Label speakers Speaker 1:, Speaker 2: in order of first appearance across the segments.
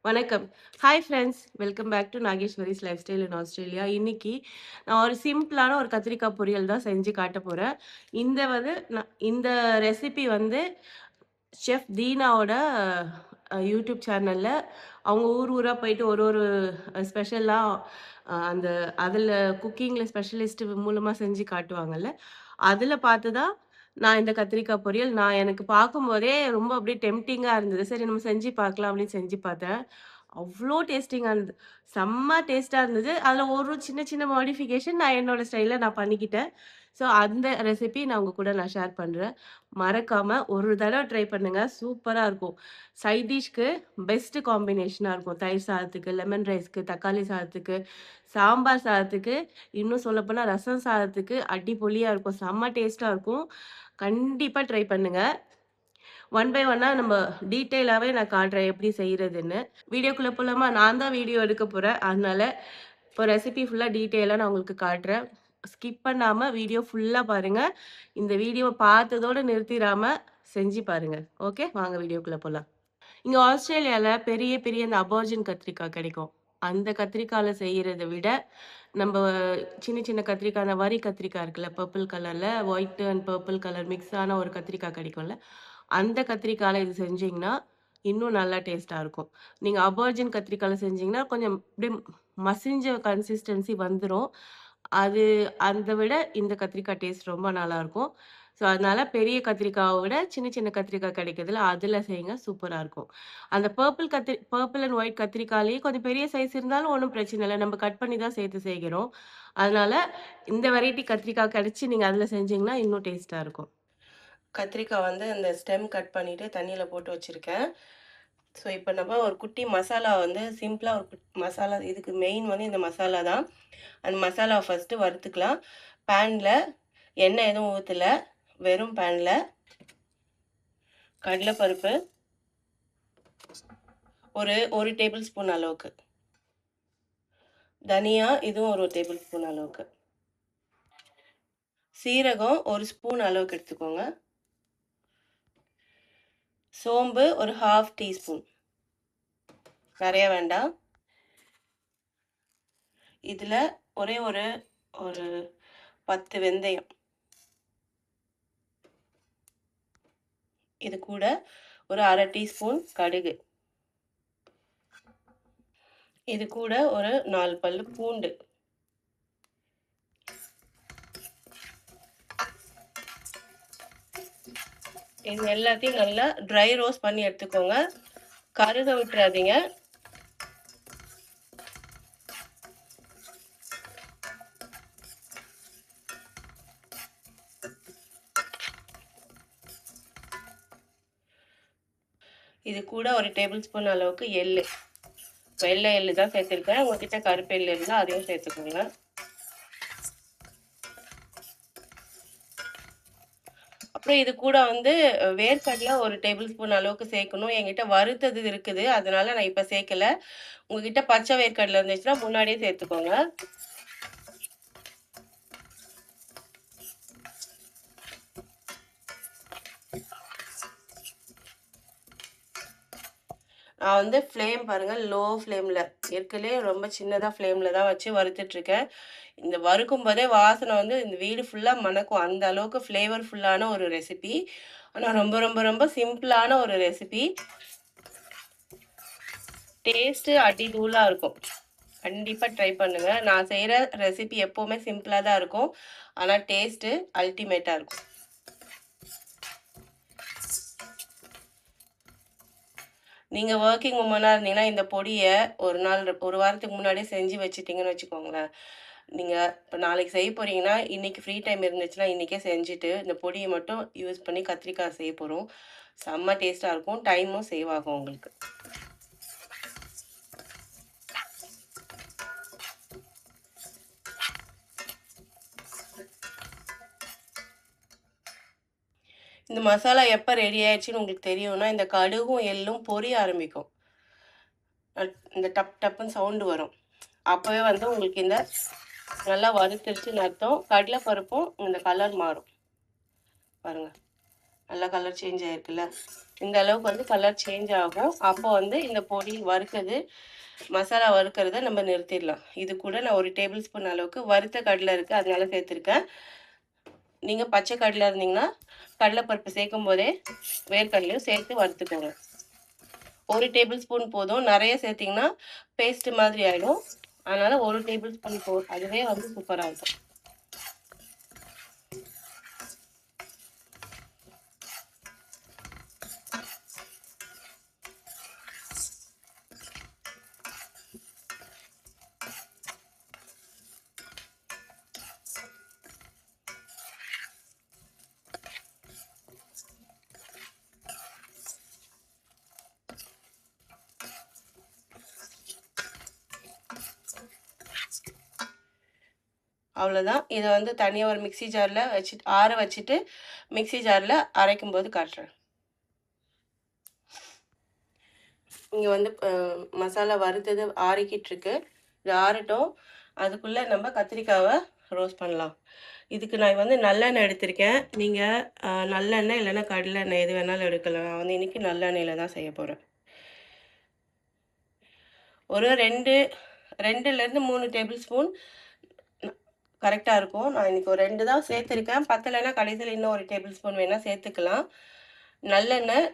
Speaker 1: வணக்கம். Hi friends. Welcome back to Nageswari's lifestyle in Australia. இன்னைக்கு நான் ஒரு சிம்பிளான ஒரு கத்திரிக்காய் பொரியல் தான் செஞ்சு காட்டப் போறேன். இந்த ரெசிபி வந்து செஃப் தீனாவோட யூடியூப் சேனல்ல அவங்க ஊர் ஊரா போயிட்டு ஒரு ஒரு ஸ்பெஷலா அந்த அதில குக்கிங்கில ஸ்பெஷலிஸ்ட் மூலமா செஞ்சு காட்டுவாங்கல்ல. அதில பார்த்து தான் நான் இந்த கத்திரிக்காய் பொரியல் எனக்கு பார்க்கும்போதே ரொம்ப அப்படியே டெம்ப்டிங்கா இருந்தது. சரி நம்ம செஞ்சு பார்க்கலாம் அப்படின்னு செஞ்சு பார்த்தேன். அவ்ளோ டேஸ்டிங்கா இருந்தது. செம்ம டேஸ்ட்டா இருந்தது. அதில ஒரு சின்ன சின்ன மாடிஃபிகேஷன் நான் என்னோட ஸ்டைல்ல நான் பண்ணிக்கிட்டேன். ஸோ அந்த ரெசிபி நான் உங்க கூட ஷேர் பண்றேன். மறக்காம ஒரு தடவ ட்ரை பண்ணுங்க. சூப்பரா இருக்கும். சைட் டிஷ்க்கு பெஸ்ட் காம்பினேஷனா இருக்கும். தயிர் சாதத்துக்கு, லெமன் ரைஸ்க்கு, தக்காளி சாதத்துக்கு, சாம்பார் சாதத்துக்கு, இன்னும் சொல்லப்போனா ரசம் சாதத்துக்கு அடிபொலியா இருக்கும். செம்ம டேஸ்ட்டா இருக்கும். கண்டிப்பா ட்ரை பண்ணுங்க. ஒன் பை ஒன்னா நம்ம டீட்டெயிலாவே நான் காட்டுறேன் எப்படி செய்றதுன்னு. வீடியோக்குள்ள போலாமா? நான் தான் வீடியோ எடுக்க போறேன். அதனால இப்போ ரெசிபி ஃபுல்லா டீட்டெயிலா நான் உங்களுக்கு காட்டுறேன். ஸ்கிப் பண்ணாம வீடியோ ஃபுல்லா பாருங்க. இந்த வீடியோவ பார்த்ததோட நிறுத்திராம செஞ்சு பாருங்க. ஓகே? வாங்க வீடியோக்குள்ள போலாம். இங்க ஆஸ்திரேலியால பெரிய பெரிய இந்த அபோர்ஜின் கத்திரிக்காய் கிடைக்கும். அந்த கத்திரிக்கால செய்யறத விட, நம்ப சின்ன சின்ன கத்திரிக்காய், அந்த வரி கத்திரிக்காய் இருக்குல்ல, பர்பிள் கலர்ல white and purple colour mix ஆன ஒரு கத்திரிக்காய் கிடைக்கும்ல, அந்த கத்திரிக்கால இது செஞ்சீங்கன்னா, இன்னும் நல்லா டேஸ்ட்டா இருக்கும். நீங்க அபோர்ஜின் கத்திரிக்கால செஞ்சீங்கன்னா, கொஞ்சம் அப்படியே மசிஞ்ச கன்சிஸ்டன்சி வந்துரும். அது அந்த விட இந்த கத்திரிக்காய் டேஸ்ட் ரொம்ப நல்லாருக்கும். ஸோ, அதனால பெரிய கத்திரிக்காவ விட சின்ன சின்ன கத்திரிக்காய் கிடைக்குதுல்ல, அதுல செய்யுங்க சூப்பரா இருக்கும். அந்த பர்பிள் அண்ட் ஒயிட் கத்திரிக்காயிலேயே கொஞ்சம் பெரிய சைஸ் இருந்தாலும் ஒண்ணும் பிரச்சனை இல்ல. நம்ம கட் பண்ணி தான் சேர்த்து செய்கிறோம். அதனால இந்த வெரைட்டி கத்திரிக்காய் கிடைச்சு நீங்க அதுல செஞ்சீங்கன்னா, இன்னும் டேஸ்ட்டா இருக்கும். கத்திரிக்காய் வந்து அந்த ஸ்டெம் கட் பண்ணிட்டு தண்ணீல போட்டு வச்சிருக்கேன். ஸோ, இப்ப நம்ம ஒரு குட்டி மசாலா வந்து சிம்பிளா ஒரு மசாலா இதுக்கு மெயின் வந்து இந்த மசாலா தான். அந்த மசாலாவ ஃபர்ஸ்ட்டு வறுத்துக்கலாம். பேன்ல எண்ணெய் எதுவும் ஊத்தல. வெறும் பேன்ல கடலை பருப்பு ஒரு 1 டேபிள் ஸ்பூன் அளவுக்கு. தனியா இதுவும் ஒரு டேபிள் ஸ்பூன் அளவுக்கு. சீரகம் 1 ஸ்பூன் அளவுக்கு எடுத்துக்கோங்க. சோம்பு ஒரு 1/2 டீஸ்பூன். நெறைய வேண்டாம். இதுல ஒரே ஒரு ஒரு 10 வெந்தயம். இது கூட ஒரு 1/2 டீஸ்பூன் கடுகு. இது கூட ஒரு 4 பல்லு பூண்டு. இது எல்லாத்தையும் நல்லா ட்ரை ரோஸ்ட் பண்ணி எடுத்துக்கோங்க. கருக விட்டுறாதீங்க. இது கூட ஒரு டேபிள் ஸ்பூன் அளவுக்கு எள்ளு. வெள்ளை எள்ளு தான் சேர்த்துருக்கேன். உங்ககிட்ட கருப்பு எள்ளு இருந்தா அதையும் சேர்த்துக்கோங்க. அப்புறம் இது கூட வந்து வேர்க்கடலை ஒரு டேபிள் ஸ்பூன் அளவுக்கு சேர்க்கணும். என்கிட்ட வறுத்தது இருக்குது. அதனால நான் இப்ப சேர்க்கல. உங்ககிட்ட பச்சை வேர்க்கடலை இருந்துச்சுன்னா முன்னாடியே சேர்த்துக்கோங்க. நான் வந்து ஃப்ளேம் பாருங்க லோ ஃப்ளேம்ல இருக்கறதுலே ரொம்ப சின்னதா ஃப்ளேம்ல தான் வச்சு வறுத்துட்டு இருக்கேன். இந்த வறுக்கும் போதே வாசனை வந்து இந்த வீடு ஃபுல்லா மணக்கும். அந்த அளவுக்கு ஃப்ளேவர்ஃபுல்லான ஒரு ரெசிபி. ஆனா ரொம்ப ரொம்ப ரொம்ப சிம்பிளான ஒரு ரெசிபி. டேஸ்ட் அடி தூளா இருக்கும். கண்டிப்பா ட்ரை பண்ணுங்க. நான் செய்யற ரெசிபி எப்பவுமே சிம்பிளா தான் இருக்கும். ஆனா டேஸ்ட் அல்டிமேட்டா இருக்கும். நீங்க வொர்க்கிங் வுமனா இருந்தீங்கன்னா, இந்த பொடிய ஒரு வாரத்துக்கு முன்னாடியே செஞ்சு வச்சுட்டீங்கன்னு வச்சுக்கோங்களேன். நீங்க இப்ப நாளைக்கு செய்ய போறீங்கன்னா, இன்னைக்கு ஃப்ரீ டைம் இருந்துச்சுன்னா, இன்னைக்கே செஞ்சுட்டு, இந்த பொடிய மட்டும் யூஸ் பண்ணி கத்திரிக்காய் செய்ய போறோம். செம்ம டேஸ்ட்டா இருக்கும். டைமும் சேவ் ஆகும் உங்களுக்கு. இந்த மசாலா எப்ப ரெடி ஆயிடுச்சுன்னு உங்களுக்கு தெரியும்னா, இந்த கடுகும், எள்ளும் பொரிய ஆரம்பிக்கும். இந்த டப் டப்புன்னு சவுண்ட் வரும். அப்பவே வந்து உங்களுக்கு இந்த நல்லா வறுத்துருச்சுன்னு அர்த்தம். கடலை பருப்பும் இந்த கலர் மாறும். பாருங்க. நல்லா கலர் சேஞ்ச் ஆயிருக்குல்ல. இந்த அளவுக்கு வந்து கலர் சேஞ்ச் ஆகும். அப்போ வந்து இந்த பொடி வறுக்கிறது, மசாலா வறுக்கிறத நம்ம நிறுத்திடலாம். இது கூட நான் 1 டேபிள் ஸ்பூன் அளவுக்கு வறுத்த கடலை இருக்குது, அதனால சேர்த்துருக்கேன். நீங்கள் பச்சை கடலை இருந்தீங்கன்னா கடலைப்பருப்பு சேர்க்கும் போதே வேர்க்கடலையும் சேர்த்து வறுத்துக்கோங்க. 1 டேபிள் ஸ்பூன் போதும். நிறைய சேர்த்திங்கன்னா பேஸ்ட் மாதிரி ஆகிடும். அதனால் 1 டேபிள் ஸ்பூன் போதும். அதுவே வந்து சூப்பராக இருக்கும். அவ்வளோதான். இதை வந்து தனியாக ஒரு மிக்ஸி ஜாரில் வச்சுட்டு ஆற வச்சுட்டு மிக்ஸி ஜாரில் அரைக்கும்போது காட்டுறேன். இங்கே வந்து மசாலா வறுத்தது ஆறிக்கிட்டு இருக்கு. இது ஆறட்டும். அதுக்குள்ளே நம்ம கத்திரிக்காவை ரோஸ்ட் பண்ணலாம். இதுக்கு நான் வந்து நல்லெண்ணெய் எடுத்திருக்கேன். நீங்கள் நல்லெண்ணெய் இல்லைன்னா கடலெண்ணெய் எது வேணாலும் எடுக்கலாம். நான் வந்து இன்றைக்கி நல்லெண்ணெயில் தான் செய்ய போகிறேன். ஒரு 2லேருந்து 3 டேபிள் ஸ்பூன் கரெக்டாக இருக்கும். நான் இன்றைக்கி ஒரு 2 தான் சேர்த்துருக்கேன். பத்தலைன்னா கடைசியில் இன்னும் 1 டேபிள் ஸ்பூன் வேணால் சேர்த்துக்கலாம். நல்லெண்ணெய்.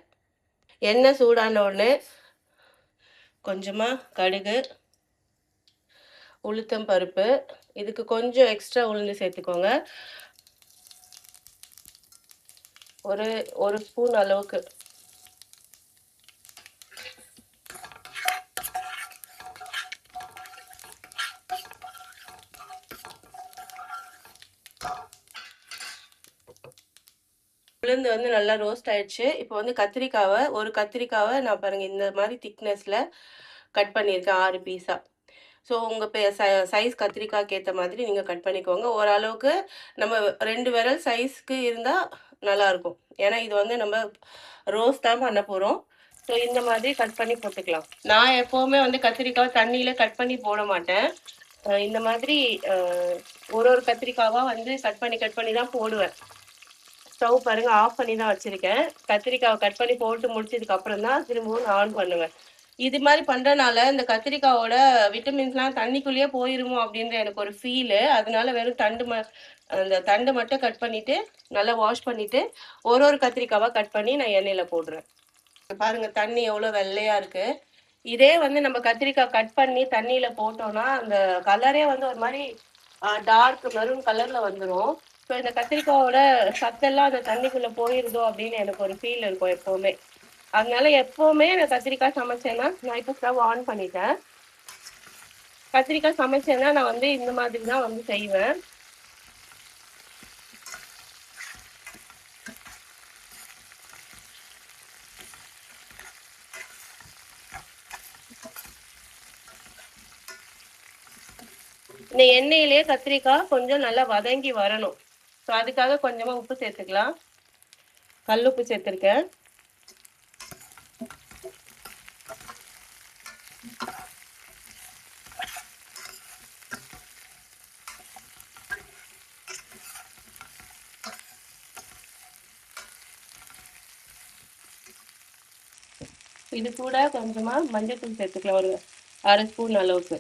Speaker 1: எண்ணெய் சூடான உடனே கொஞ்சமாக கடுகு, உளுத்தம் பருப்பு, இதுக்கு கொஞ்சம் எக்ஸ்ட்ரா உளுந்து சேர்த்துக்கோங்க. ஒரு ஸ்பூன் அளவுக்கு. உளுந்து வந்து நல்லா ரோஸ்ட் ஆயிடுச்சு. இப்போ வந்து ஒரு கத்திரிக்காவை நான் பாருங்கள் இந்த மாதிரி திக்னஸில் கட் பண்ணியிருக்கேன் 6 பீஸாக. ஸோ உங்கள் சைஸ் கத்திரிக்காய்க்கு ஏற்ற மாதிரி நீங்கள் கட் பண்ணிக்கோங்க. ஓரளவுக்கு நம்ம 2 விரல் சைஸ்க்கு இருந்தால் நல்லாயிருக்கும். ஏன்னா இது வந்து நம்ம ரோஸ்ட் தான் பண்ண போகிறோம். ஸோ இந்த மாதிரி கட் பண்ணி போட்டுக்கலாம். நான் எப்போவுமே வந்து கத்திரிக்காவை தண்ணியில் கட் பண்ணி போட மாட்டேன். இந்த மாதிரி ஒரு கத்திரிக்காவாக வந்து கட் பண்ணி தான் போடுவேன். ஸ்டவ் பாருங்கள் ஆஃப் பண்ணி தான் வச்சுருக்கேன். கத்திரிக்காவை கட் பண்ணி போட்டு முடிச்சதுக்கப்புறம் தான் திரும்பவும் நான் ஆன் பண்ணுவேன். இது மாதிரி பண்ணுறனால இந்த கத்திரிக்காவோட விட்டமின்ஸ்லாம் தண்ணிக்குள்ளேயே போயிருமோ அப்படின்ற எனக்கு ஒரு ஃபீலு. அதனால வெறும் அந்த தண்டு மட்டும் கட் பண்ணிவிட்டு நல்லா வாஷ் பண்ணிவிட்டு ஒரு கத்திரிக்காவாக கட் பண்ணி நான் எண்ணெயில் போடுறேன். பாருங்கள் தண்ணி எவ்வளோ வெள்ளையாக இருக்குது. இதே வந்து நம்ம கத்திரிக்காய் கட் பண்ணி தண்ணியில் போட்டோம்னா அந்த கலரே வந்து ஒரு மாதிரி டார்க் மெரூன் கலரில் வந்துடும். ஸோ இந்த கத்திரிக்காயோட சத்தெல்லாம் அந்த தண்ணிக்குள்ளே போயிருதோ அப்படின்னு எனக்கு ஒரு ஃபீல் இருக்கும் எப்போவுமே. அதனால எப்போவுமே நான் கத்திரிக்காய் சமைச்சேன்னா நான் இப்போ ஸ்டவ் ஆன் பண்ணிட்டேன். கத்திரிக்காய் சமைச்சேன்னா நான் வந்து இந்த மாதிரி தான் வந்து செய்வேன். இந்த எண்ணெயிலேயே கத்திரிக்காய் கொஞ்சம் நல்லா வதங்கி வரணும். ஸோ அதுக்காக கொஞ்சமாக உப்பு சேர்த்துக்கலாம். கல் உப்பு சேர்த்துருக்கேன். இது கூட கொஞ்சமாக மஞ்சள் சேர்த்துக்கலாம். ஒரு 1/2 ஸ்பூன் அளவுக்கு.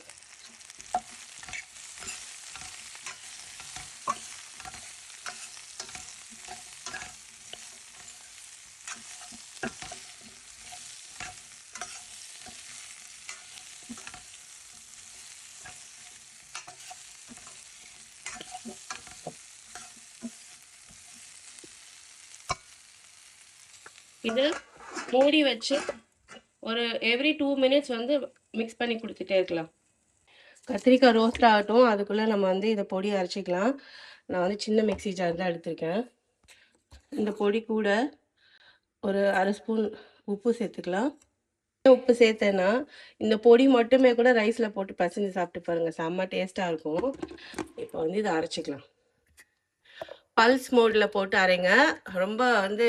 Speaker 1: இது மூடி வச்சு ஒரு எவ்ரி 2 மினிட்ஸ் வந்து மிக்ஸ் பண்ணி கொடுத்துட்டே இருக்கலாம். கத்திரிக்காய் ரோஸ்ட் ஆகட்டும். அதுக்குள்ளே நம்ம வந்து இதை பொடி அரைச்சிக்கலாம். நான் வந்து சின்ன மிக்ஸி ஜார் தான் எடுத்திருக்கேன். இந்த பொடி கூட ஒரு 1/2 ஸ்பூன் உப்பு சேர்த்துக்கலாம். உப்பு சேர்த்தேன்னா இந்த பொடி மட்டுமே கூட ரைஸில் போட்டு பசஞ்சு சாப்பிட்டு பாருங்கள், செம்ம டேஸ்ட்டாக இருக்கும். இப்போ வந்து இதை அரைச்சிக்கலாம். பல்ஸ் மோடில் போட்டு அரைங்க. ரொம்ப வந்து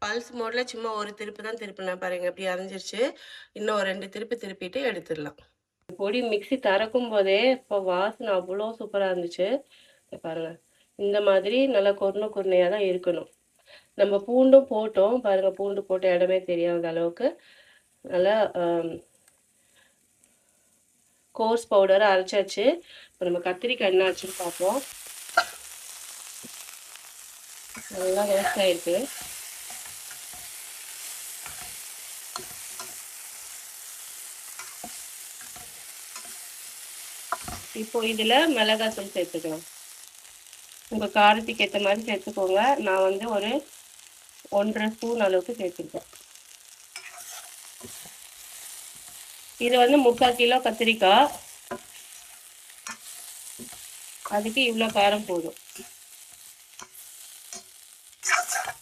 Speaker 1: பல்ஸ் மோடில் சும்மா ஒரு திருப்பு தான் திருப்பினா பாருங்கள், இப்படி அரைஞ்சிருச்சு. இன்னும் 2 திருப்பி திருப்பிட்டு எடுத்துடலாம். பொடி மிக்ஸி திறக்கும் போதே இப்போ வாசனை அவ்வளோ சூப்பராக இருந்துச்சு. பாருங்கள் இந்த மாதிரி நல்லா கொர்ணையாக தான் இருக்கணும். நம்ம பூண்டும் போட்டோம் பாருங்க, பூண்டு போட்ட இடமே தெரியாத அளவுக்கு நல்லா கோர்ஸ் பவுடரை அரைச்சாச்சு. இப்போ நம்ம கத்திரிக்காய் என்ன ஆச்சுன்னு பார்ப்போம். நல்லா ரோஸ்ட் ஆயிருக்கு. இப்போ இதுல மிளகாத்தூள் சேர்த்துக்கலாம். உங்க காரத்துக்கு ஏற்ற மாதிரி சேர்த்துக்கோங்க. நான் வந்து ஒரு 1.5 ஸ்பூன் அளவுக்கு சேர்த்துருக்கேன். இது வந்து 3/4 கிலோ கத்திரிக்காய், அதுக்கு இவ்வளோ காரம் போதும்.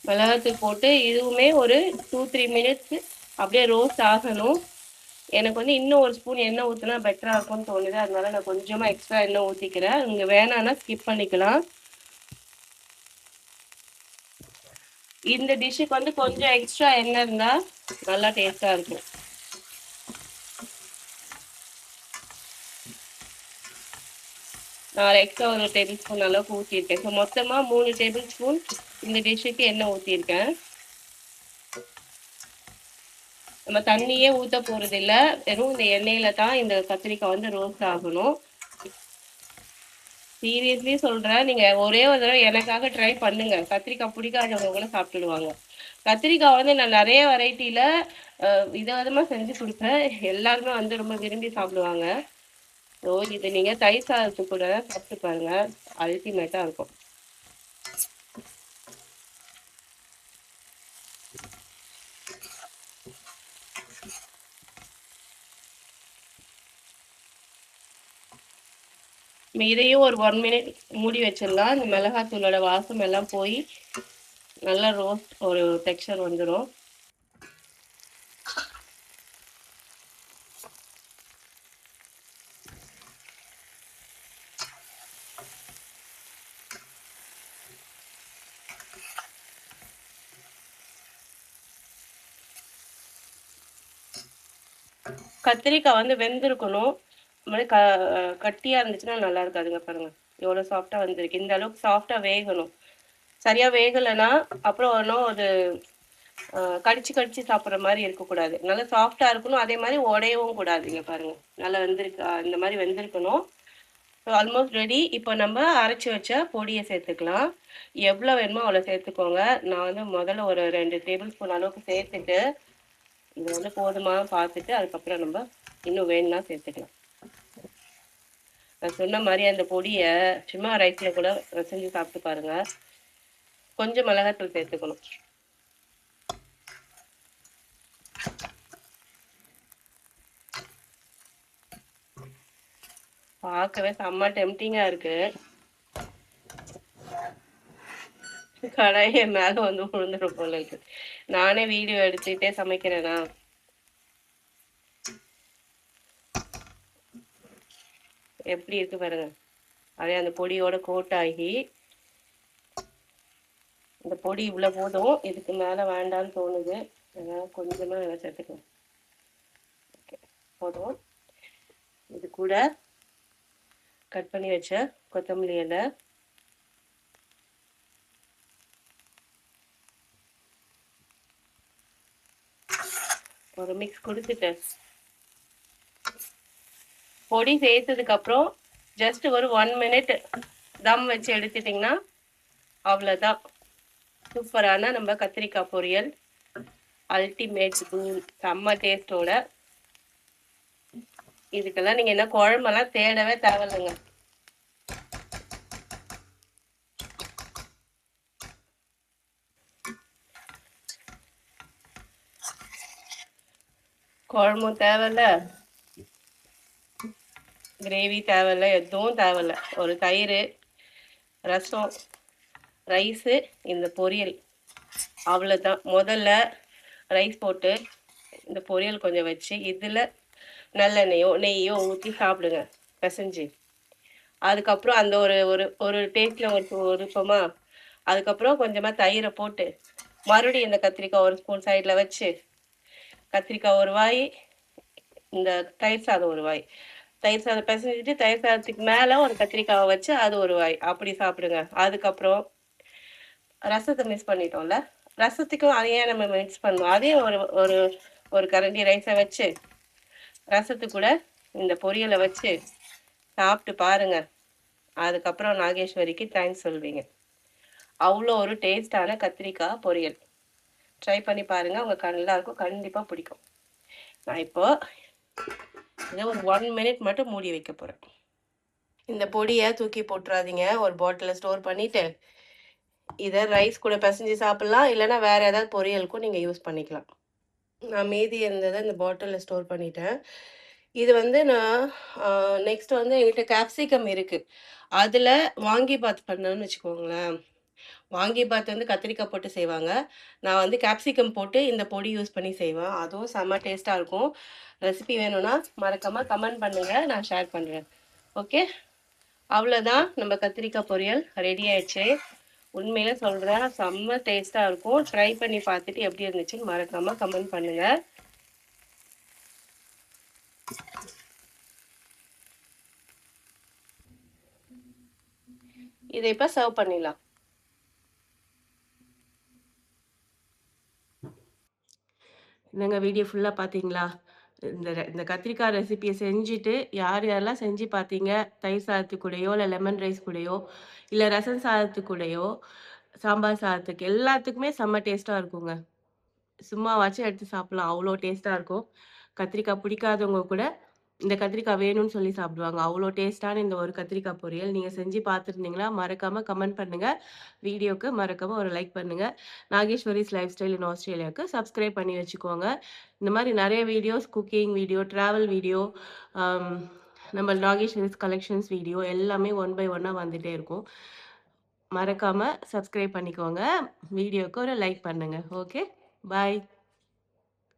Speaker 1: மிளகாத்தூள் போட்டு இதுவுமே ஒரு 2-3 மினிட்ஸ் அப்படியே ரோஸ்ட் ஆகணும். எனக்கு வந்து இன்னும் ஒரு ஸ்பூன் எண்ணெய் ஊற்றினா பெட்டராக இருக்கும்னு தோணுது. அதனால நான் கொஞ்சமாக எக்ஸ்ட்ரா எண்ணெய் ஊற்றிக்கிறேன். நீங்கள் வேணான்னா ஸ்கிப் பண்ணிக்கலாம். இந்த டிஷ்ஷுக்கு வந்து கொஞ்சம் எக்ஸ்ட்ரா எண்ணெய் இருந்தால் நல்லா டேஸ்ட்டாக இருக்கும். நான் எக்ஸ்ட்ரா ஒரு 1 டேபிள் ஸ்பூன் அளவுக்கு ஊற்றிருக்கேன். ஸோ மொத்தமாக 3 டேபிள் ஸ்பூன் இந்த டிஷ்ஷுக்கு எண்ணெய் ஊற்றிருக்கேன். நம்ம தண்ணியே ஊற்ற போகிறது இல்லை, வெறும் இந்த எண்ணெயில தான் இந்த கத்திரிக்காய் வந்து ரோஸ்ட் ஆகணும். சீரியஸ்லி சொல்கிறேன், நீங்கள் ஒரே ஒரு தடவை எனக்காக ட்ரை பண்ணுங்க. கத்திரிக்காய் பிடிக்காதவங்க கூட சாப்பிட்டுடுவாங்க. கத்திரிக்காய் வந்து நான் நிறைய வெரைட்டியில் விதவிதமாக செஞ்சு கொடுப்பேன். எல்லாருமே வந்து ரொம்ப விரும்பி சாப்பிடுவாங்க. ஸோ இது நீங்கள் தயிர் சாதத்துக்கு கூட சாப்பிட்டு பாருங்க, அல்டிமேட்டாக இருக்கும். இதையும் ஒரு 1 மினிட் மூடி வச்சிடலாம். இந்த மிளகாத்தூளோட வாசம் எல்லாம் போய் நல்லா ரோஸ்ட் ஒரு டெக்ஸ்சர் வந்துடும். கத்திரிக்காய் வந்து வெந்திருக்கணும். மாதிரி கட்டியாக இருந்துச்சுன்னா நல்லா இருக்காதுங்க. பாருங்க எவ்வளோ சாஃப்டாக வந்திருக்கு. இந்த அளவுக்கு சாஃப்டாக வேகணும். சரியாக வேகலைன்னா அப்புறம் ஒன்றும் அது கடிச்சு கடிச்சு சாப்பிட்ற மாதிரி இருக்கக்கூடாது. நல்லா சாஃப்டாக இருக்கணும். அதே மாதிரி உடையவும் கூடாதுங்க. பாருங்கள் நல்லா வெந்திருக்கு. இந்த மாதிரி வெந்திருக்கணும். So almost ready. இப்போ நம்ம அரைச்சி வச்ச பொடியை சேர்த்துக்கலாம். எவ்வளோ வேணுமோ அவ்வளோ சேர்த்துக்கோங்க. நான் வந்து முதல்ல ஒரு 2 டேபிள் ஸ்பூன் அளவுக்கு சேர்த்துட்டு இது வந்து போதுமா பார்த்துட்டு அதுக்கப்புறம் நம்ம இன்னும் வேணும்னா சேர்த்துக்கலாம். நான் சொன்ன மாதிரி அந்த பொடியை சும்மா ரைஸில் கூட செஞ்சு சாப்பிட்டு பாருங்க. கொஞ்சம் மிளகாத்தூள் சேர்த்துக்கணும். பார்க்கவே செம்ம டெம்டிங்காக இருக்கு. கடாயை மேலே வந்து விழுந்துடும் போல இருக்கு. நானே வீடியோ எடுத்துக்கிட்டே சமைக்கிறேனா. எப்படி இருக்கு பாருங்க. அதே அந்த பொடியோட கோட் ஆகி இந்த பொடி இவ்வளோ போதும். இதுக்கு மேலே வேண்டான்னு தோணுது. அதனால கொஞ்சமாக இதை சேர்த்துக்கலாம். ஓகே போதும். இது கூட கட் பண்ணி வச்ச கொத்தமல்லி இலை, ஒரு மிக்ஸ் கொடுத்துட்டு பொடி சேர்த்ததுக்கு அப்புறம் ஜஸ்ட் ஒரு 1 மினிட் தம் வச்சு எடுத்துட்டிங்கன்னா அவ்வளோதான். சூப்பரான நம்ம கத்திரிக்காய் பொரியல் அல்டிமேட் செம்ம டேஸ்டோட. இதுக்கெல்லாம் நீங்க என்ன குழம்பெல்லாம் தேடவே தேவையில்லைங்க. குழம்பும் தேவையில்ல, கிரேவி தேவையில்ல, எதுவும் தேவையில்ல. ஒரு தயிர், ரசம், ரைஸு, இந்த பொரியல் அவ்வளோதான். முதல்ல ரைஸ் போட்டு இந்த பொரியல் கொஞ்சம் வச்சு இதில் நல்லெண்ணெயோ நெய்யோ ஊற்றி சாப்பிடுங்க பிசைஞ்சு. அதுக்கப்புறம் அந்த ஒரு ஒரு ஒரு டேஸ்ட்டில் ஒரு விருப்பமா. அதுக்கப்புறம் கொஞ்சமாக தயிரை போட்டு மறுபடியும் இந்த கத்திரிக்காய் ஒரு ஸ்பூன் சைடில் வச்சு கத்திரிக்காய் ஒரு வாய், இந்த தயிர் சாதம் ஒரு வாய். தயிர் சாதம் பிசைஞ்சிட்டு தயிர் சாதத்துக்கு மேலே ஒரு கத்திரிக்காவை வச்சு அது ஒரு வாய். அப்படி சாப்பிடுங்க. அதுக்கப்புறம் ரசத்த மிக்ஸ் பண்ணிட்டோம்ல. ரசத்துக்கும் அதையே நம்ம மிக்ஸ் பண்ணணும். அதே ஒரு ஒரு ஒரு கரண்டி ரைஸ வச்சு, ரசத்து கூட இந்த பொரியல வச்சு சாப்பிட்டு பாருங்க. அதுக்கப்புறம் நாகேஸ்வரிக்கு தேங்க்ஸ் சொல்வீங்க. அவ்வளோ ஒரு டேஸ்டான கத்திரிக்காய் பொரியல். ட்ரை பண்ணி பாருங்க. உங்க எல்லாருக்கும் கண்டிப்பா பிடிக்கும். நான் இப்போ இதை ஒரு 1 மினிட் மட்டும் மூடி வைக்க போறேன். இந்த பொடியை தூக்கி போட்டுறாதீங்க. ஒரு பாட்டிலில் ஸ்டோர் பண்ணிட்டு இதை ரைஸ் கூட பிசைஞ்சு சாப்பிடலாம், இல்லைன்னா வேற ஏதாவது பொரியலுக்கும் நீங்க யூஸ் பண்ணிக்கலாம். நான் மீதி இருந்ததை இந்த பாட்டிலில் ஸ்டோர் பண்ணிட்டேன். இது வந்து நான் நெக்ஸ்ட் வந்து என்கிட்ட கேப்சிகம் இருக்கு. அதுல வாங்கிபாத் பண்ணேன்னு வச்சுக்கோங்களேன். வாங்கிபாத் வந்து கத்திரிக்காய் போட்டு செய்வாங்க. நான் வந்து கேப்சிகம் போட்டு இந்த பொடி யூஸ் பண்ணி செய்வேன். அதுவும் செம்ம டேஸ்டா இருக்கும். ரெசிபி வேணும்னா மறக்காம கமெண்ட் பண்ணுங்க, நான் ஷேர் பண்றேன். ஓகே, அவ்வளோதான். நம்ம கத்திரிக்காய் பொரியல் ரெடி ஆயிடுச்சு. உண்மையில சொல்றேன், செம்ம டேஸ்டா இருக்கும். ட்ரை பண்ணி பார்த்துட்டு எப்படி இருந்துச்சுன்னு மறக்காம கமெண்ட் பண்ணுங்க. இதை இப்ப சர்வ் பண்ணிடலாம். என்னங்க வீடியோ ஃபுல்லாக பார்த்தீங்களா? இந்த கத்திரிக்காய் ரெசிபியை செஞ்சுட்டு யார் யாரெல்லாம் செஞ்சு பார்த்தீங்க? தயிர் சாதத்து கூடயோ, இல்லை லெமன் ரைஸ் கூடயோ, இல்லை ரசம் சாதத்து கூடயோ, சாம்பார் சாதத்துக்கு எல்லாத்துக்குமே செம்ம டேஸ்ட்டாக இருக்குங்க. சும்மாவாச்சும் எடுத்து சாப்பிடலாம். அவ்வளோ டேஸ்ட்டாக இருக்கும். கத்திரிக்காய் பிடிக்காதவங்க கூட இந்த கத்திரிக்காய் வேணும்னு சொல்லி சாப்பிடுவாங்க. அவ்வளோ டேஸ்ட்டான இந்த ஒரு கத்திரிக்காய் பொரியல் நீங்கள் செஞ்சு பார்த்துருந்தீங்களா? மறக்காமல் கமெண்ட் பண்ணுங்கள். வீடியோக்கு மறக்காமல் ஒரு லைக் பண்ணுங்கள். நாகேஸ்வரிஸ் லைஃப் ஸ்டைல் இன் ஆஸ்திரேலியாவுக்கு சப்ஸ்கிரைப் பண்ணி வச்சுக்கோங்க. இந்த மாதிரி நிறைய videos, cooking video, travel video, நம்ம நாகேஸ்வரிஸ் கலெக்ஷன்ஸ் வீடியோ எல்லாமே 1 பை 1 வந்துகிட்டே இருக்கும். மறக்காமல் சப்ஸ்கிரைப் பண்ணிக்கோங்க. வீடியோக்கு ஒரு லைக் பண்ணுங்கள். ஓகே, பாய்.